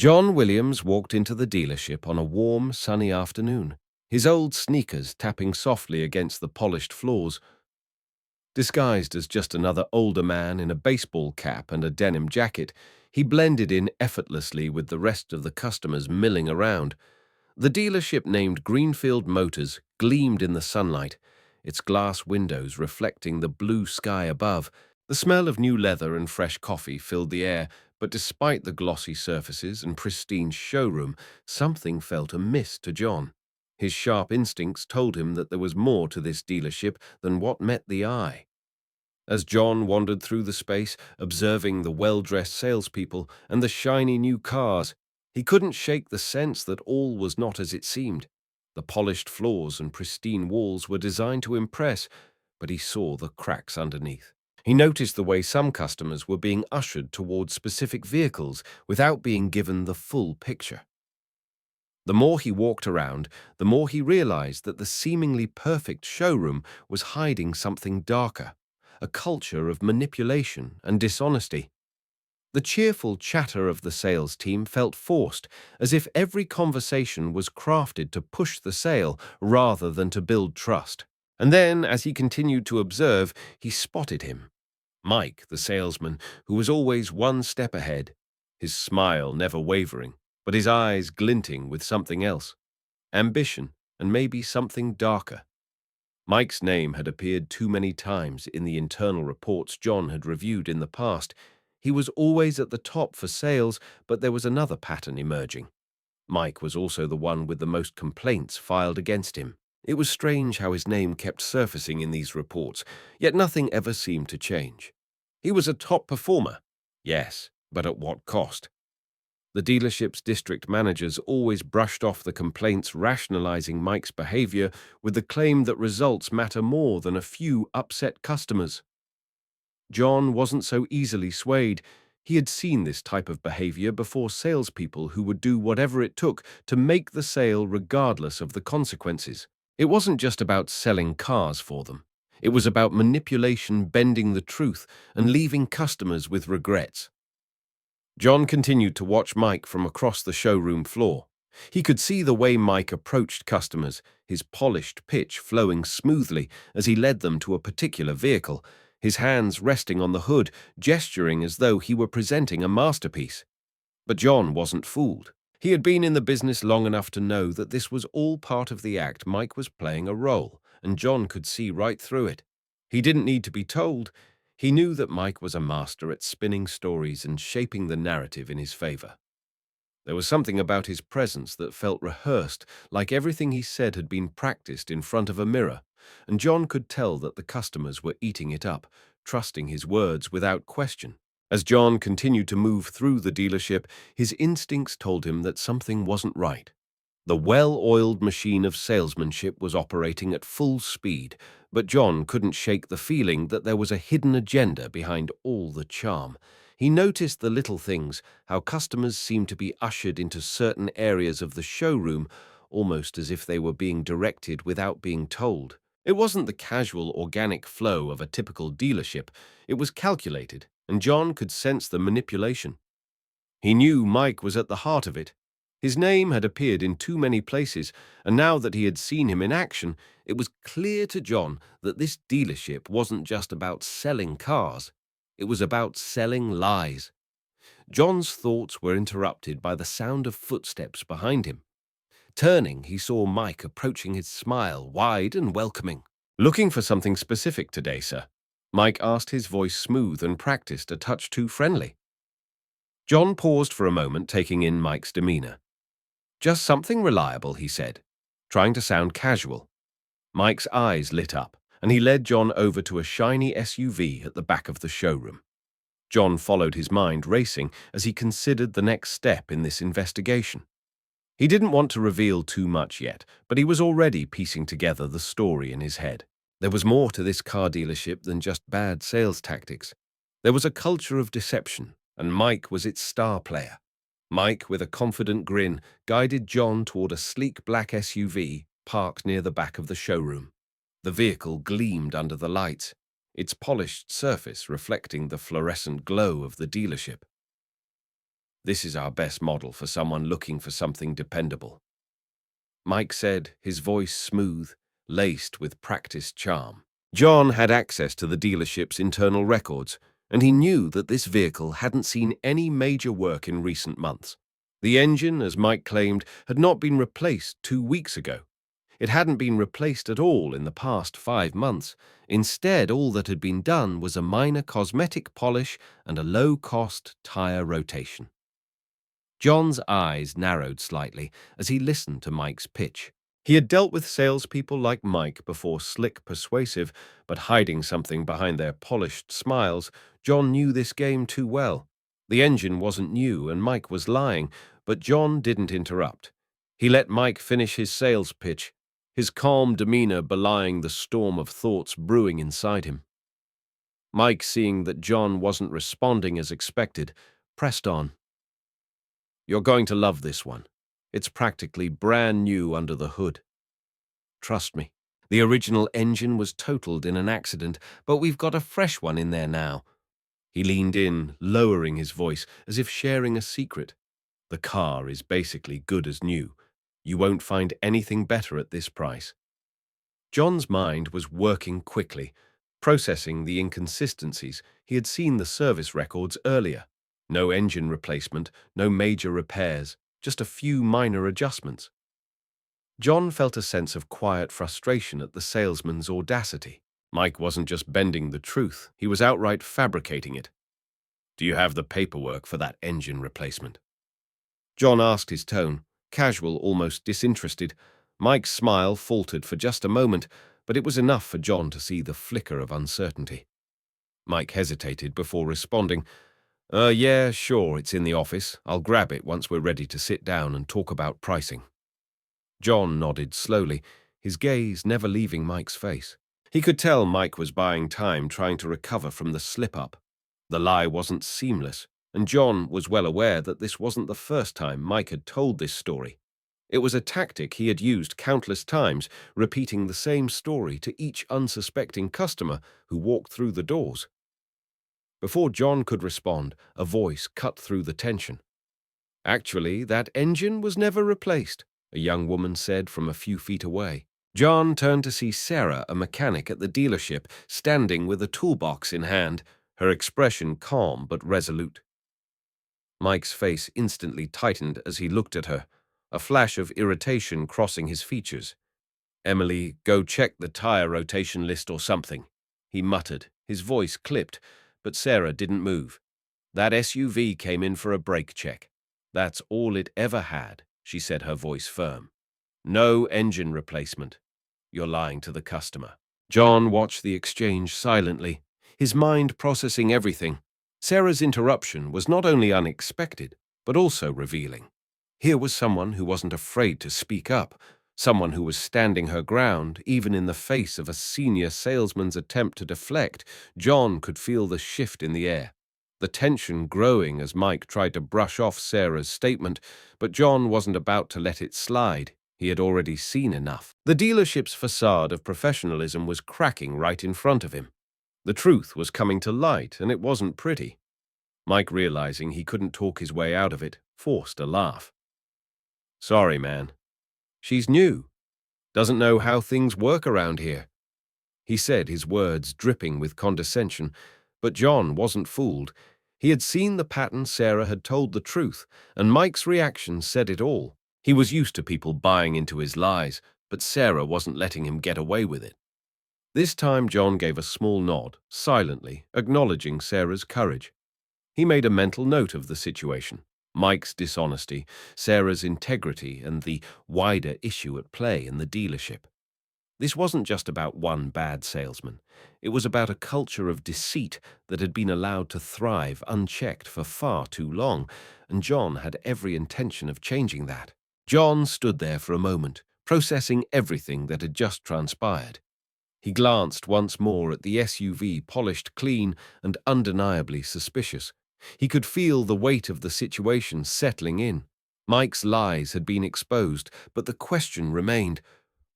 John Williams walked into the dealership on a warm, sunny afternoon, his old sneakers tapping softly against the polished floors. Disguised as just another older man in a baseball cap and a denim jacket, he blended in effortlessly with the rest of the customers milling around. The dealership named Greenfield Motors gleamed in the sunlight, its glass windows reflecting the blue sky above. The smell of new leather and fresh coffee filled the air, but despite the glossy surfaces and pristine showroom, something felt amiss to John. His sharp instincts told him that there was more to this dealership than what met the eye. As John wandered through the space, observing the well-dressed salespeople and the shiny new cars, he couldn't shake the sense that all was not as it seemed. The polished floors and pristine walls were designed to impress, but he saw the cracks underneath. He noticed the way some customers were being ushered towards specific vehicles without being given the full picture. The more he walked around, the more he realized that the seemingly perfect showroom was hiding something darker, a culture of manipulation and dishonesty. The cheerful chatter of the sales team felt forced, as if every conversation was crafted to push the sale rather than to build trust. And then, as he continued to observe, he spotted him. Mike, the salesman, who was always one step ahead, his smile never wavering, but his eyes glinting with something else, ambition and maybe something darker. Mike's name had appeared too many times in the internal reports John had reviewed in the past. He was always at the top for sales, but there was another pattern emerging. Mike was also the one with the most complaints filed against him. It was strange how his name kept surfacing in these reports, yet nothing ever seemed to change. He was a top performer, yes, but at what cost? The dealership's district managers always brushed off the complaints, rationalizing Mike's behavior with the claim that results matter more than a few upset customers. John wasn't so easily swayed. He had seen this type of behavior before: salespeople who would do whatever it took to make the sale regardless of the consequences. It wasn't just about selling cars for them. It was about manipulation, bending the truth, and leaving customers with regrets. John continued to watch Mike from across the showroom floor. He could see the way Mike approached customers, his polished pitch flowing smoothly as he led them to a particular vehicle, his hands resting on the hood, gesturing as though he were presenting a masterpiece. But John wasn't fooled. He had been in the business long enough to know that this was all part of the act. Mike was playing a role, and John could see right through it. He didn't need to be told. He knew that Mike was a master at spinning stories and shaping the narrative in his favor. There was something about his presence that felt rehearsed, like everything he said had been practiced in front of a mirror, and John could tell that the customers were eating it up, trusting his words without question. As John continued to move through the dealership, his instincts told him that something wasn't right. The well-oiled machine of salesmanship was operating at full speed, but John couldn't shake the feeling that there was a hidden agenda behind all the charm. He noticed the little things, how customers seemed to be ushered into certain areas of the showroom, almost as if they were being directed without being told. It wasn't the casual, organic flow of a typical dealership. It was calculated, and John could sense the manipulation. He knew Mike was at the heart of it. His name had appeared in too many places, and now that he had seen him in action, it was clear to John that this dealership wasn't just about selling cars. It was about selling lies. John's thoughts were interrupted by the sound of footsteps behind him. Turning, he saw Mike approaching, his smile wide and welcoming. "Looking for something specific today, sir?" Mike asked, his voice smooth and practiced, a touch too friendly. John paused for a moment, taking in Mike's demeanor. "Just something reliable," he said, trying to sound casual. Mike's eyes lit up, and he led John over to a shiny SUV at the back of the showroom. John followed, his mind racing as he considered the next step in this investigation. He didn't want to reveal too much yet, but he was already piecing together the story in his head. There was more to this car dealership than just bad sales tactics. There was a culture of deception, and Mike was its star player. Mike, with a confident grin, guided John toward a sleek black SUV parked near the back of the showroom. The vehicle gleamed under the lights, its polished surface reflecting the fluorescent glow of the dealership. This is our best model for someone looking for something dependable. Mike said, his voice smooth, laced with practiced charm. John had access to the dealership's internal records, and he knew that this vehicle hadn't seen any major work in recent months. The engine, as Mike claimed, had not been replaced 2 weeks ago. It hadn't been replaced at all in the past 5 months. Instead, all that had been done was a minor cosmetic polish and a low-cost tire rotation. John's eyes narrowed slightly as he listened to Mike's pitch. He had dealt with salespeople like Mike before, slick, persuasive, but hiding something behind their polished smiles. John knew this game too well. The engine wasn't new and Mike was lying, but John didn't interrupt. He let Mike finish his sales pitch, his calm demeanor belying the storm of thoughts brewing inside him. Mike, seeing that John wasn't responding as expected, pressed on. "You're going to love this one. It's practically brand new under the hood. Trust me. The original engine was totaled in an accident, but we've got a fresh one in there now." He leaned in, lowering his voice, as if sharing a secret. "The car is basically good as new. You won't find anything better at this price." John's mind was working quickly, processing the inconsistencies. He had seen the service records earlier. No engine replacement, no major repairs, just a few minor adjustments. John felt a sense of quiet frustration at the salesman's audacity. Mike wasn't just bending the truth, he was outright fabricating it. "Do you have the paperwork for that engine replacement?" John asked, his tone casual, almost disinterested. Mike's smile faltered for just a moment, but it was enough for John to see the flicker of uncertainty. Mike hesitated before responding. Yeah, sure, it's in the office. I'll grab it once we're ready to sit down and talk about pricing." John nodded slowly, his gaze never leaving Mike's face. He could tell Mike was buying time, trying to recover from the slip-up. The lie wasn't seamless, and John was well aware that this wasn't the first time Mike had told this story. It was a tactic he had used countless times, repeating the same story to each unsuspecting customer who walked through the doors. Before John could respond, a voice cut through the tension. "Actually, that engine was never replaced," a young woman said from a few feet away. John turned to see Sarah, a mechanic at the dealership, standing with a toolbox in hand, her expression calm but resolute. Mike's face instantly tightened as he looked at her, a flash of irritation crossing his features. "Emily, go check the tire rotation list or something," he muttered, his voice clipped, but Sarah didn't move. "That SUV came in for a brake check. That's all it ever had," she said, her voice firm. "No engine replacement. You're lying to the customer." John watched the exchange silently, his mind processing everything. Sarah's interruption was not only unexpected, but also revealing. Here was someone who wasn't afraid to speak up, someone who was standing her ground, even in the face of a senior salesman's attempt to deflect. John could feel the shift in the air, the tension growing as Mike tried to brush off Sarah's statement, but John wasn't about to let it slide. He had already seen enough. The dealership's facade of professionalism was cracking right in front of him. The truth was coming to light, and it wasn't pretty. Mike, realizing he couldn't talk his way out of it, forced a laugh. "Sorry, man. She's new. Doesn't know how things work around here," he said, his words dripping with condescension. But John wasn't fooled. He had seen the pattern. Sarah had told the truth, and Mike's reaction said it all. He was used to people buying into his lies, but Sarah wasn't letting him get away with it. This time John gave a small nod, silently, acknowledging Sarah's courage. He made a mental note of the situation. Mike's dishonesty, Sarah's integrity, and the wider issue at play in the dealership. This wasn't just about one bad salesman. It was about a culture of deceit that had been allowed to thrive unchecked for far too long, and John had every intention of changing that. John stood there for a moment, processing everything that had just transpired. He glanced once more at the SUV, polished clean and undeniably suspicious. He could feel the weight of the situation settling in. Mike's lies had been exposed, but the question remained,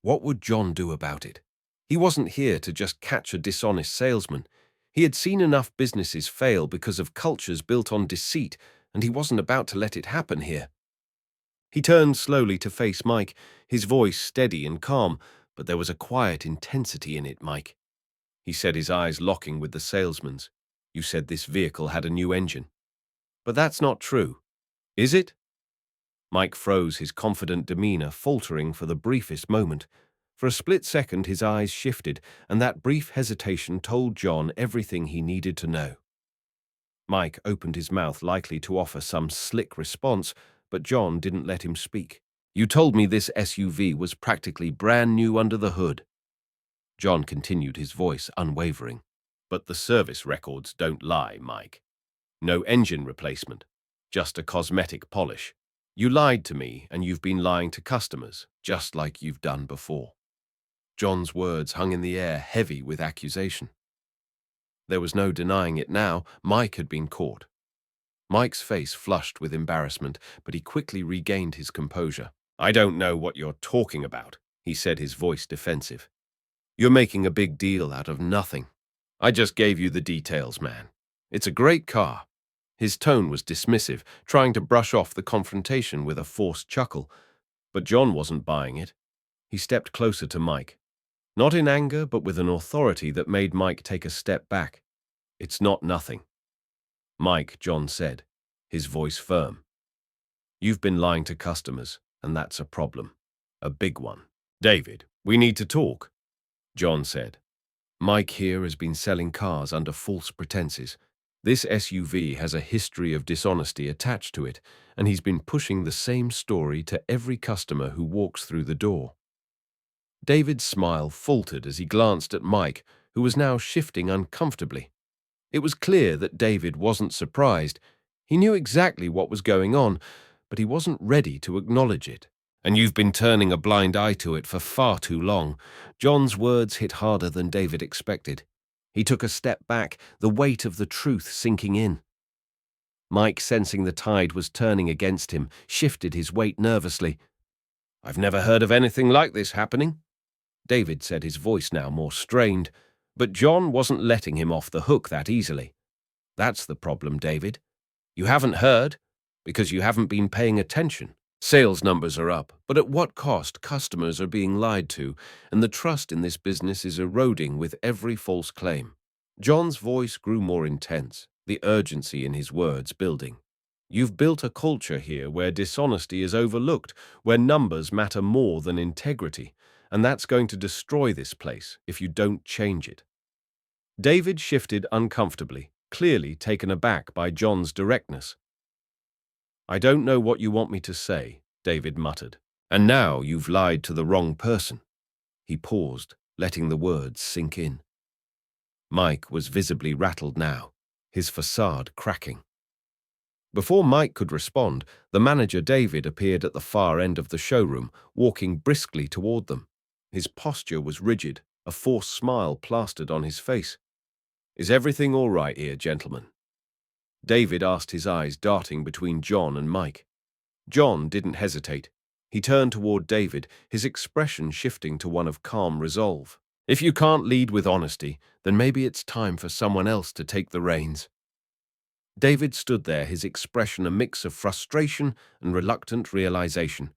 what would John do about it? He wasn't here to just catch a dishonest salesman. He had seen enough businesses fail because of cultures built on deceit, and he wasn't about to let it happen here. He turned slowly to face Mike, his voice steady and calm, but there was a quiet intensity in it, Mike. He said, his eyes locking with the salesman's. You said this vehicle had a new engine. But that's not true. Is it? Mike froze, his confident demeanor faltering for the briefest moment. For a split second his eyes shifted, and that brief hesitation told John everything he needed to know. Mike opened his mouth, likely to offer some slick response, but John didn't let him speak. You told me this SUV was practically brand new under the hood. John continued, his voice unwavering. But the service records don't lie, Mike. No engine replacement, just a cosmetic polish. You lied to me, and you've been lying to customers, just like you've done before. John's words hung in the air, heavy with accusation. There was no denying it now. Mike had been caught. Mike's face flushed with embarrassment, but he quickly regained his composure. I don't know what you're talking about, he said, his voice defensive. You're making a big deal out of nothing. I just gave you the details, man. It's a great car. His tone was dismissive, trying to brush off the confrontation with a forced chuckle. But John wasn't buying it. He stepped closer to Mike. Not in anger, but with an authority that made Mike take a step back. It's not nothing. Mike, John said, his voice firm. You've been lying to customers, and that's a problem. A big one. David, we need to talk, John said. Mike here has been selling cars under false pretenses. This SUV has a history of dishonesty attached to it, and he's been pushing the same story to every customer who walks through the door. David's smile faltered as he glanced at Mike, who was now shifting uncomfortably. It was clear that David wasn't surprised. He knew exactly what was going on, but he wasn't ready to acknowledge it. And you've been turning a blind eye to it for far too long. John's words hit harder than David expected. He took a step back, the weight of the truth sinking in. Mike, sensing the tide was turning against him, shifted his weight nervously. I've never heard of anything like this happening, David said, his voice now more strained. But John wasn't letting him off the hook that easily. That's the problem, David. You haven't heard because you haven't been paying attention. Sales numbers are up, but at what cost? Customers are being lied to, and the trust in this business is eroding with every false claim. John's voice grew more intense, the urgency in his words building. You've built a culture here where dishonesty is overlooked, where numbers matter more than integrity, and that's going to destroy this place if you don't change it. David shifted uncomfortably, clearly taken aback by John's directness. I don't know what you want me to say, David muttered. And now you've lied to the wrong person. He paused, letting the words sink in. Mike was visibly rattled now, his facade cracking. Before Mike could respond, the manager David appeared at the far end of the showroom, walking briskly toward them. His posture was rigid, a forced smile plastered on his face. Is everything all right here, gentlemen? David asked, his eyes darting between John and Mike. John didn't hesitate. He turned toward David, his expression shifting to one of calm resolve. If you can't lead with honesty, then maybe it's time for someone else to take the reins. David stood there, his expression a mix of frustration and reluctant realization.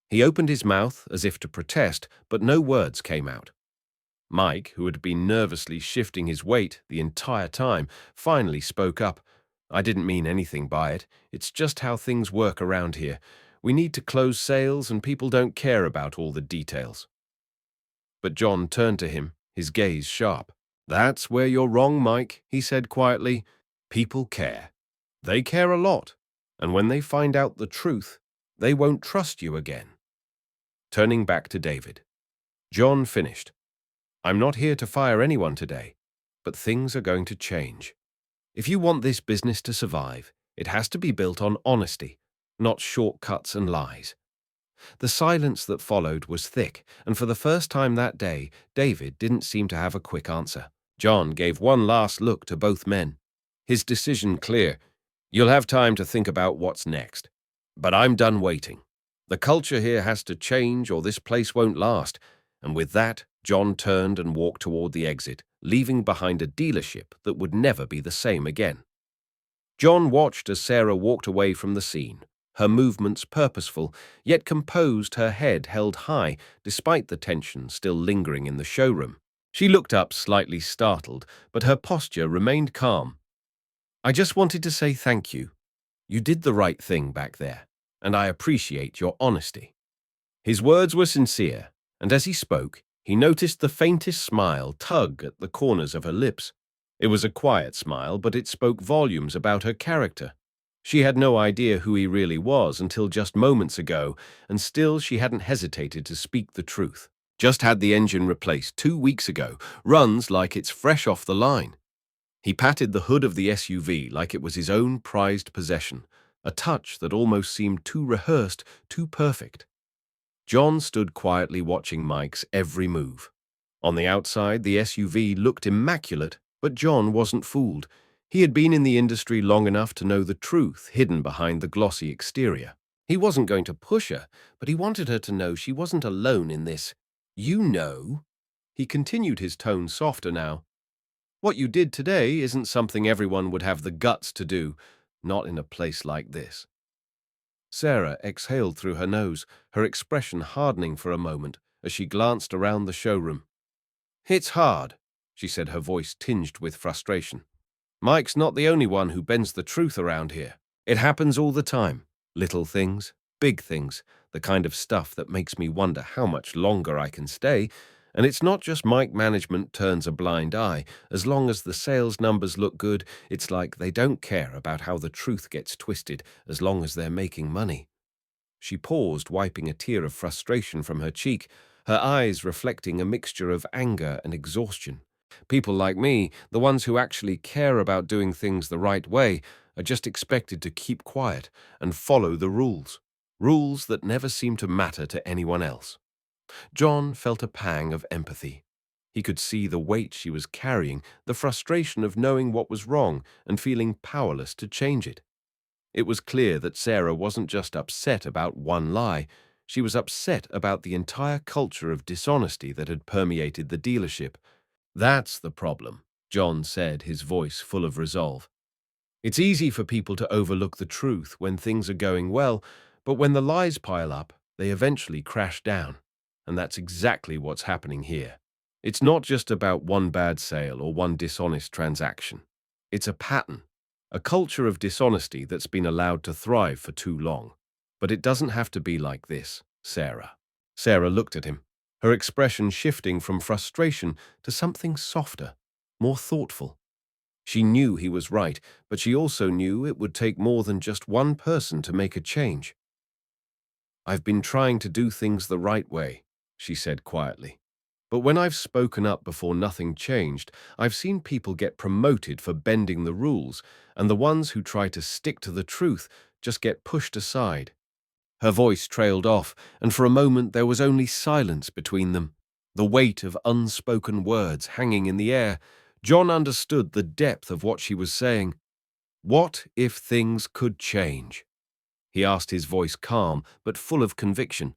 He opened his mouth as if to protest, but no words came out. Mike, who had been nervously shifting his weight the entire time, finally spoke up. I didn't mean anything by it. It's just how things work around here. We need to close sales and people don't care about all the details. But John turned to him, his gaze sharp. That's where you're wrong, Mike, he said quietly. People care. They care a lot. And when they find out the truth, they won't trust you again. Turning back to David, John finished. I'm not here to fire anyone today, but things are going to change. If you want this business to survive, it has to be built on honesty, not shortcuts and lies. The silence that followed was thick, and for the first time that day, David didn't seem to have a quick answer. John gave one last look to both men, his decision clear. You'll have time to think about what's next. But I'm done waiting. The culture here has to change or this place won't last. And with that, John turned and walked toward the exit, leaving behind a dealership that would never be the same again. John watched as Sarah walked away from the scene, her movements purposeful, yet composed, her head held high despite the tension still lingering in the showroom. She looked up slightly startled, but her posture remained calm. "I just wanted to say thank you. You did the right thing back there, and I appreciate your honesty." His words were sincere, and as he spoke, he noticed the faintest smile tug at the corners of her lips. It was a quiet smile, but it spoke volumes about her character. She had no idea who he really was until just moments ago, and still she hadn't hesitated to speak the truth. Just had the engine replaced 2 weeks ago, runs like it's fresh off the line. He patted the hood of the SUV like it was his own prized possession, a touch that almost seemed too rehearsed, too perfect. John stood quietly watching Mike's every move. On the outside, the SUV looked immaculate, but John wasn't fooled. He had been in the industry long enough to know the truth hidden behind the glossy exterior. He wasn't going to push her, but he wanted her to know she wasn't alone in this. "You know," he continued, his tone softer now, "what you did today isn't something everyone would have the guts to do, not in a place like this." Sarah exhaled through her nose, her expression hardening for a moment as she glanced around the showroom. "It's hard," she said, her voice tinged with frustration. "Mike's not the only one who bends the truth around here. It happens all the time. Little things, big things, the kind of stuff that makes me wonder how much longer I can stay. And it's not just Mike management turns a blind eye. As long as the sales numbers look good, it's like they don't care about how the truth gets twisted as long as they're making money." She paused, wiping a tear of frustration from her cheek, her eyes reflecting a mixture of anger and exhaustion. People like me, the ones who actually care about doing things the right way, are just expected to keep quiet and follow the rules. Rules that never seem to matter to anyone else. John felt a pang of empathy. He could see the weight she was carrying, the frustration of knowing what was wrong and feeling powerless to change it. It was clear that Sarah wasn't just upset about one lie. She was upset about the entire culture of dishonesty that had permeated the dealership. "That's the problem," John said, his voice full of resolve. "It's easy for people to overlook the truth when things are going well, but when the lies pile up, they eventually crash down. And that's exactly what's happening here. It's not just about one bad sale or one dishonest transaction. It's a pattern, a culture of dishonesty that's been allowed to thrive for too long. But it doesn't have to be like this, Sarah." Sarah looked at him, her expression shifting from frustration to something softer, more thoughtful. She knew he was right, but she also knew it would take more than just one person to make a change. "I've been trying to do things the right way," she said quietly. "But when I've spoken up before nothing changed, I've seen people get promoted for bending the rules, and the ones who try to stick to the truth just get pushed aside." Her voice trailed off, and for a moment there was only silence between them, the weight of unspoken words hanging in the air. John understood the depth of what she was saying. What if things could change? He asked, his voice calm but full of conviction.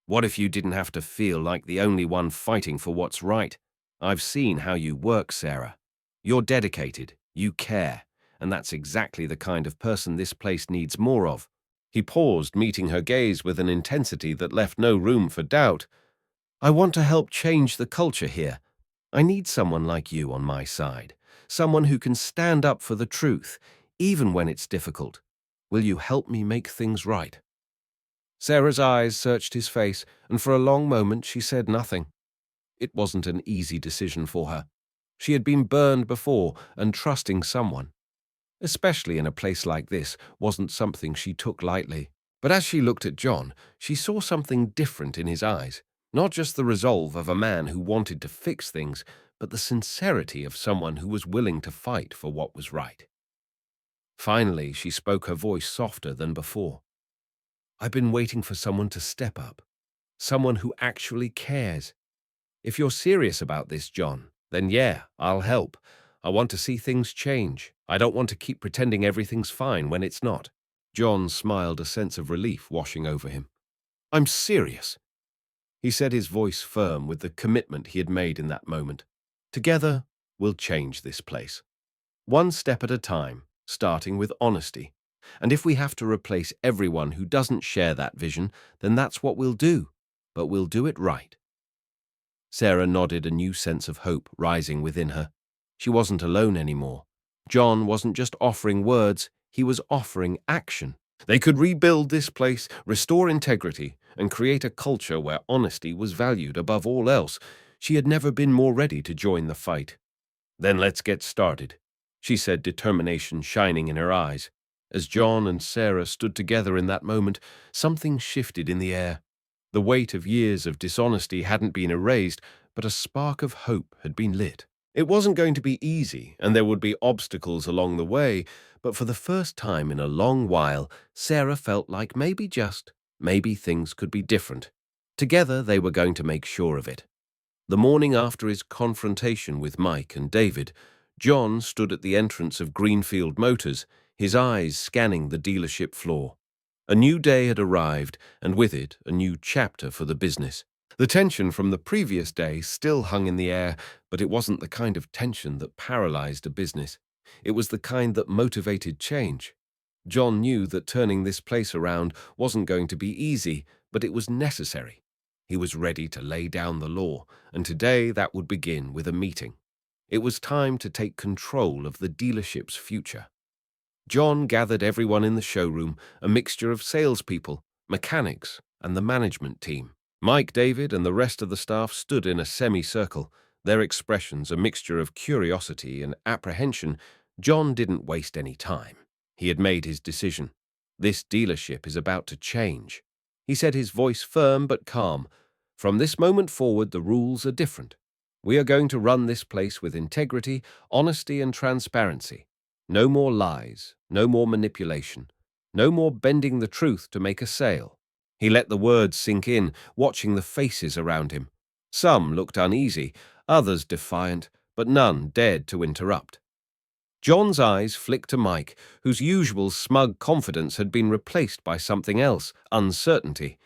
"What if you didn't have to feel like the only one fighting for what's right? I've seen how you work, Sarah. You're dedicated, you care, and that's exactly the kind of person this place needs more of." He paused, meeting her gaze with an intensity that left no room for doubt. "I want to help change the culture here. I need someone like you on my side, someone who can stand up for the truth, even when it's difficult. Will you help me make things right?" Sarah's eyes searched his face, and for a long moment she said nothing. It wasn't an easy decision for her. She had been burned before, and trusting someone, especially in a place like this, wasn't something she took lightly. But as she looked at John, she saw something different in his eyes. Not just the resolve of a man who wanted to fix things, but the sincerity of someone who was willing to fight for what was right. Finally, she spoke, her voice softer than before. "I've been waiting for someone to step up, someone who actually cares. If you're serious about this, John, then yeah, I'll help. I want to see things change. I don't want to keep pretending everything's fine when it's not." John smiled, a sense of relief washing over him. "I'm serious," he said, his voice firm with the commitment he had made in that moment. "Together, we'll change this place. One step at a time, starting with honesty. And if we have to replace everyone who doesn't share that vision, then that's what we'll do. But we'll do it right. Sarah nodded, a new sense of hope rising within her. She wasn't alone anymore. John wasn't just offering words, he was offering action. They could rebuild this place, restore integrity, and create a culture where honesty was valued above all else. She had never been more ready to join the fight. "Then let's get started," she said, determination shining in her eyes. As John and Sarah stood together in that moment, something shifted in the air. The weight of years of dishonesty hadn't been erased, but a spark of hope had been lit. It wasn't going to be easy, and there would be obstacles along the way, but for the first time in a long while, Sarah felt like maybe things could be different. Together, they were going to make sure of it. The morning after his confrontation with Mike and David, John stood at the entrance of Greenfield Motors, his eyes scanning the dealership floor. A new day had arrived, and with it, a new chapter for the business. The tension from the previous day still hung in the air, but it wasn't the kind of tension that paralyzed a business. It was the kind that motivated change. John knew that turning this place around wasn't going to be easy, but it was necessary. He was ready to lay down the law, and today that would begin with a meeting. It was time to take control of the dealership's future. John gathered everyone in the showroom, a mixture of salespeople, mechanics, and the management team. Mike, David, and the rest of the staff stood in a semicircle, their expressions a mixture of curiosity and apprehension. John didn't waste any time. He had made his decision. This dealership is about to change. He said, his voice firm but calm. From this moment forward, the rules are different. We are going to run this place with integrity, honesty, and transparency. No more lies, no more manipulation, no more bending the truth to make a sale. He let the words sink in, watching the faces around him. Some looked uneasy, others defiant, but none dared to interrupt. John's eyes flicked to Mike, whose usual smug confidence had been replaced by something else, uncertainty.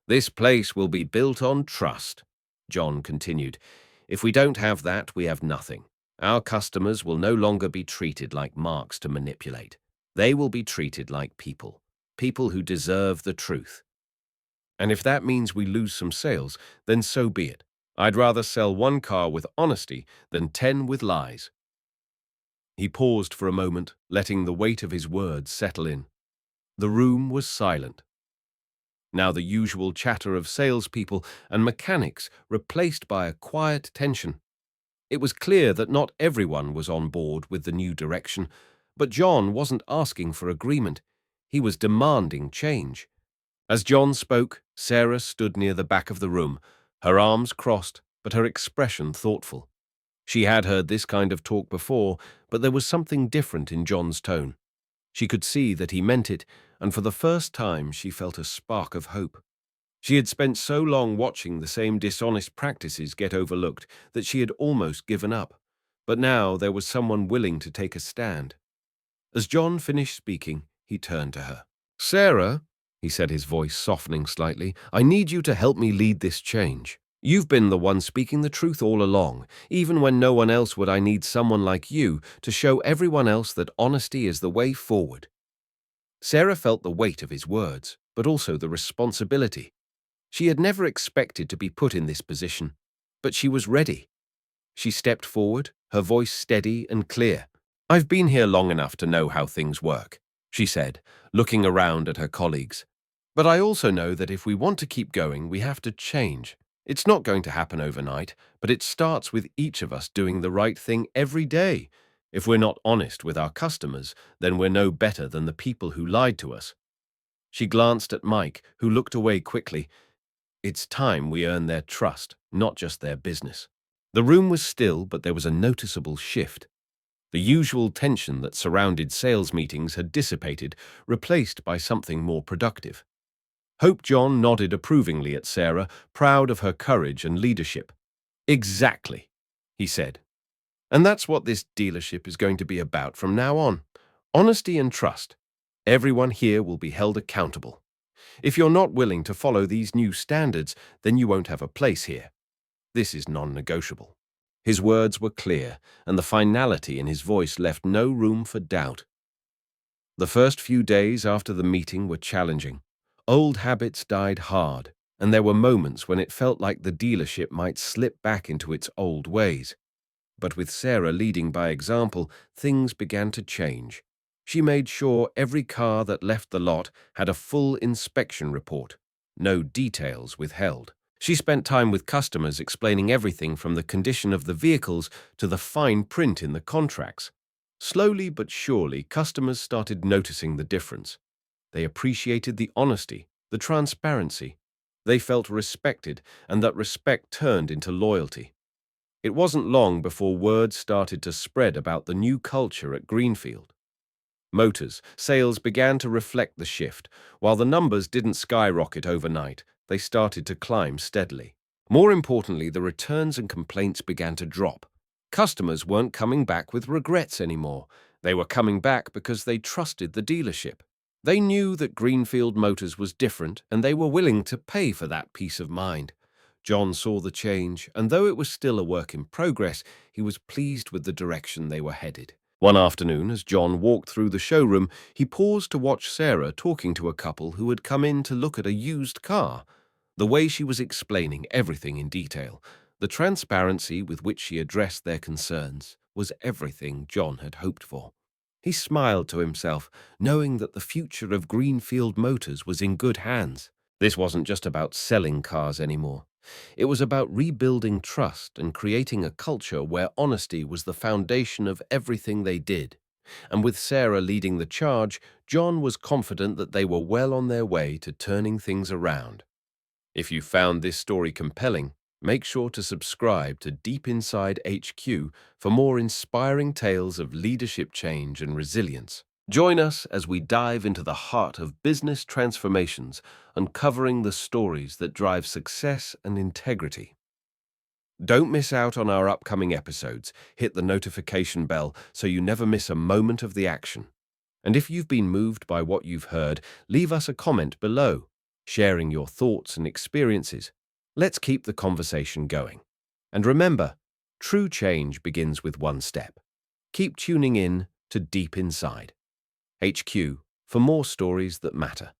"This place will be built on trust," John continued. "If we don't have that, we have nothing. Our customers will no longer be treated like marks to manipulate. They will be treated like people who deserve the truth. And if that means we lose some sales, then so be it. I'd rather sell one car with honesty than 10 with lies." He paused for a moment, letting the weight of his words settle in. The room was silent. Now the usual chatter of salespeople and mechanics replaced by a quiet tension. It was clear that not everyone was on board with the new direction, but John wasn't asking for agreement. He was demanding change. As John spoke, Sarah stood near the back of the room, her arms crossed, but her expression thoughtful. She had heard this kind of talk before, but there was something different in John's tone. She could see that he meant it, and for the first time she felt a spark of hope. She had spent so long watching the same dishonest practices get overlooked that she had almost given up. But now there was someone willing to take a stand. As John finished speaking, he turned to her. "Sarah," he said, his voice softening slightly, "I need you to help me lead this change. You've been the one speaking the truth all along. Even when no one else would, I need someone like you to show everyone else that honesty is the way forward." Sarah felt the weight of his words, but also the responsibility. She had never expected to be put in this position, but she was ready. She stepped forward, her voice steady and clear. "I've been here long enough to know how things work," she said, looking around at her colleagues. "But I also know that if we want to keep going, we have to change. It's not going to happen overnight, but it starts with each of us doing the right thing every day. If we're not honest with our customers, then we're no better than the people who lied to us." She glanced at Mike, who looked away quickly. "It's time we earn their trust, not just their business." The room was still, but there was a noticeable shift. The usual tension that surrounded sales meetings had dissipated, replaced by something more productive. Hope John nodded approvingly at Sarah, proud of her courage and leadership. "Exactly," he said. "And that's what this dealership is going to be about from now on. Honesty and trust. Everyone here will be held accountable. If you're not willing to follow these new standards, then you won't have a place here. This is non-negotiable." His words were clear, and the finality in his voice left no room for doubt. The first few days after the meeting were challenging. Old habits died hard, and there were moments when it felt like the dealership might slip back into its old ways. But with Sarah leading by example, things began to change. She made sure every car that left the lot had a full inspection report, no details withheld. She spent time with customers explaining everything from the condition of the vehicles to the fine print in the contracts. Slowly but surely, customers started noticing the difference. They appreciated the honesty, the transparency. They felt respected, and that respect turned into loyalty. It wasn't long before word started to spread about the new culture at Greenfield. Motors sales began to reflect the shift. While the numbers didn't skyrocket overnight, they started to climb steadily. More importantly, the returns and complaints began to drop. Customers weren't coming back with regrets anymore. They were coming back because they trusted the dealership. They knew that Greenfield Motors was different, and they were willing to pay for that peace of mind. John saw the change, and though it was still a work in progress, he was pleased with the direction they were headed. One afternoon, as John walked through the showroom, he paused to watch Sarah talking to a couple who had come in to look at a used car. The way she was explaining everything in detail, the transparency with which she addressed their concerns, was everything John had hoped for. He smiled to himself, knowing that the future of Greenfield Motors was in good hands. This wasn't just about selling cars anymore. It was about rebuilding trust and creating a culture where honesty was the foundation of everything they did. And with Sarah leading the charge, John was confident that they were well on their way to turning things around. If you found this story compelling, make sure to subscribe to Deep Inside HQ for more inspiring tales of leadership change and resilience. Join us as we dive into the heart of business transformations, uncovering the stories that drive success and integrity. Don't miss out on our upcoming episodes. Hit the notification bell so you never miss a moment of the action. And if you've been moved by what you've heard, leave us a comment below, sharing your thoughts and experiences. Let's keep the conversation going. And remember, true change begins with one step. Keep tuning in to Deep Inside HQ for more stories that matter.